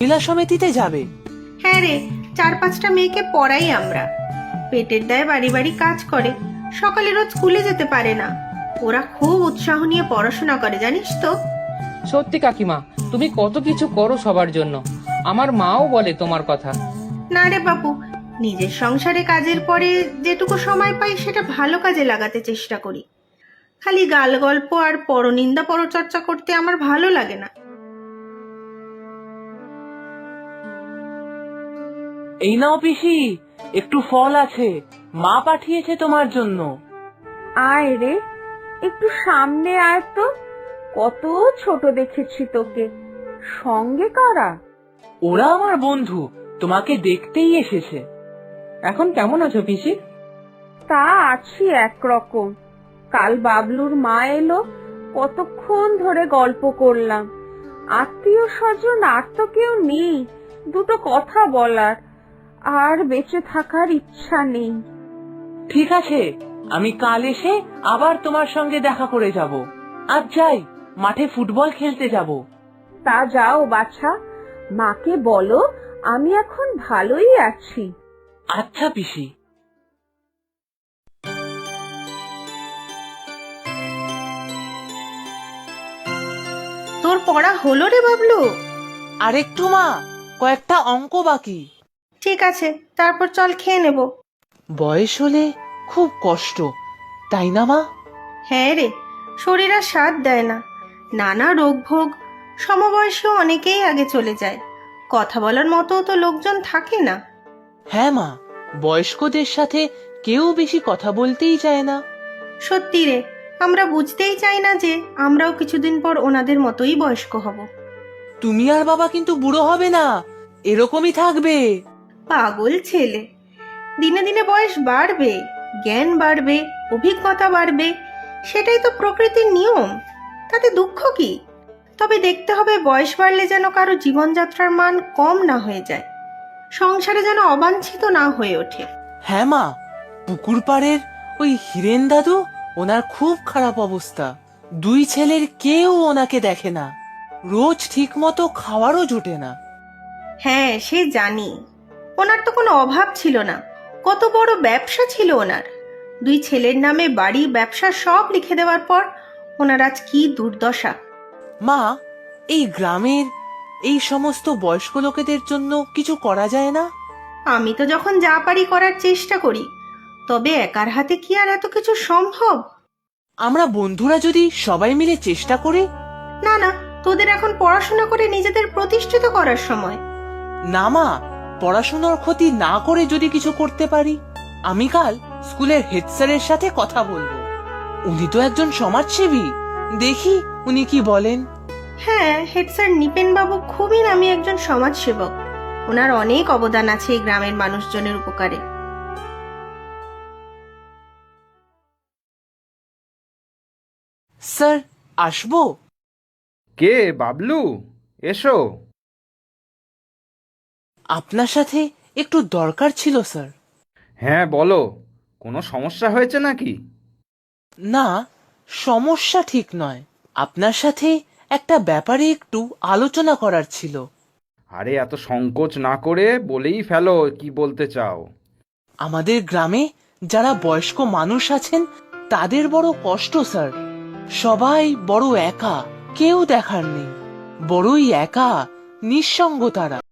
মহিলা সমিতিতে যাবে? হ্যাঁ রে, 4-5টা মেয়েকে পড়াই আমরা। পেটের দায়ে বাড়ি বাড়ি কাজ করে, সকালে রোজ স্কুলে যেতে পারে না। ওরা খুব উৎসাহ নিয়ে পড়াশোনা করে, জানিস তো। সত্যি কাকিমা, তুমি কত কিছু করো সবার জন্য। আমার মাও বলে তোমার কথা। না রে বাবু, নিজের সংসারে কাজের পরে যেটুকু সময় পাই সেটা ভালো কাজে লাগাতে চেষ্টা করি। খালি গাল গল্প আর পরনিন্দা পরচর্চা করতে আমার ভালো লাগে না। এই নাও পিসি, একটু ফল আছে, মা পাঠিয়েছে তোমার জন্য। আয় রে, একটু সামনে আয় তো। কত ছোট দেখেছি তোকে। সঙ্গে কারা? ওরা আমার বন্ধু, তোমাকে দেখতেই এসেছে। এখন কেমন আছো পিসি? তা আছি একরকম। কাল বাবলুর মা এলো, কতক্ষণ ধরে গল্প করলাম। আত্মীয় স্বজন আর তো কেউ নেই দুটো কথা বলার, আর বেঁচে থাকার ইচ্ছা নেই। ঠিক আছে, আমি কাল এসে আবার তোমার সঙ্গে দেখা করে যাব। আজ যাই, মাঠে ফুটবল খেলতে যাব। তা যাও বাছা, মাকে বলো আমি এখন ভালোই আছি। আচ্ছা পিসি। তোর পড়া হলো রে বাবলু? আরেকটু মা, কয়েকটা অঙ্ক বাকি। ঠিক আছে, তারপর চল খেয়ে নেব। বয়স হলে খুব কষ্ট, তাই না মা? হ্যাঁ রে, শরীর আর সাথ দেয় না। নানা রোগ ভোগ, সমবয়সীও অনেকেই আগে চলে যায়। কথা বলার মতো তো লোকজন থাকে না। হ্যাঁ মা, বয়স্কদের সাথে কেউ বেশি কথা বলতেই চায় না। সত্যি রে, আমরা বুঝতেই চাই না যে আমরাও কিছুদিন পর ওনাদের মতোই বয়স্ক হব। তুমি আর বাবা কিন্তু বুড়ো হবে না, এরকমই থাকবে। পাগল ছেলে। দিনে দিনে বয়স বাড়বে, জ্ঞান বাড়বে, অভিজ্ঞতা বাড়বে, সেটাই তো প্রকৃতির নিয়ম। তাতে দুঃখ কি? তবে দেখতে হবে বয়স বাড়লে যেন কারো জীবনযাত্রার মান কম না হয়ে যায়, সংসারে যেন অবাঞ্ছিত না হয়ে ওঠে। হ্যাঁ মা, পুকুর পাড়ের ওই হিরেন দাদু, ওনার খুব খারাপ অবস্থা। 2 ছেলের কেউ ওনাকে দেখে না, রোজ ঠিক মতো খাওয়ারও জোটে না। হ্যাঁ, সে জানি। ওনার তো কোনো অভাব ছিল না, কত বড় ব্যবসা ছিল ওনার। 2 ছেলের নামে বাড়ি ব্যবসা সব লিখে দেওয়ার পর ওনার আজ কি দুর্দশা। মা, এই গ্রামের এই সমস্ত বয়স্ক লোকেদের জন্য কিছু করা যায় না? আমি তো যখন যা পারি করার চেষ্টা করি, তবে একার হাতে কি আর এত কিছু সম্ভব? আমরা বন্ধুরা যদি সবাই মিলে চেষ্টা করি। না না, তোদের এখন পড়াশোনা করে নিজেদের প্রতিষ্ঠিত করার সময়। না মা, পড়াশোনার ক্ষতি না করে যদি কিছু করতে পারি। আমি কাল স্কুলের হেড স্যারের সাথে কথা বলবো। উনি তো একজন সমাজসেবী, দেখি উনি কি বলেন। হ্যাঁ, হেড স্যার নিপেন বাবু খুবই নামী একজন সমাজসেবক। ওনার অনেক অবদান আছে এই গ্রামের মানুষজনের উপকারে। স্যার, আসবো? কে বাবলু? এসো। আপনার সাথে একটু দরকার ছিল স্যার। হ্যাঁ বলো, কোনো সমস্যা হয়েছে নাকি? না, সমস্যা ঠিক নয়, আপনার সাথে একটা ব্যাপারে একটু আলোচনা করার ছিল। আরে এত সংকোচ না করে বলেই ফেলো কি বলতে চাও। আমাদের গ্রামে যারা বয়স্ক মানুষ আছেন তাদের বড় কষ্ট স্যার। সবাই বড় একা, কেউ দেখার নেই, বড়ই একা, নিঃসঙ্গ তারা।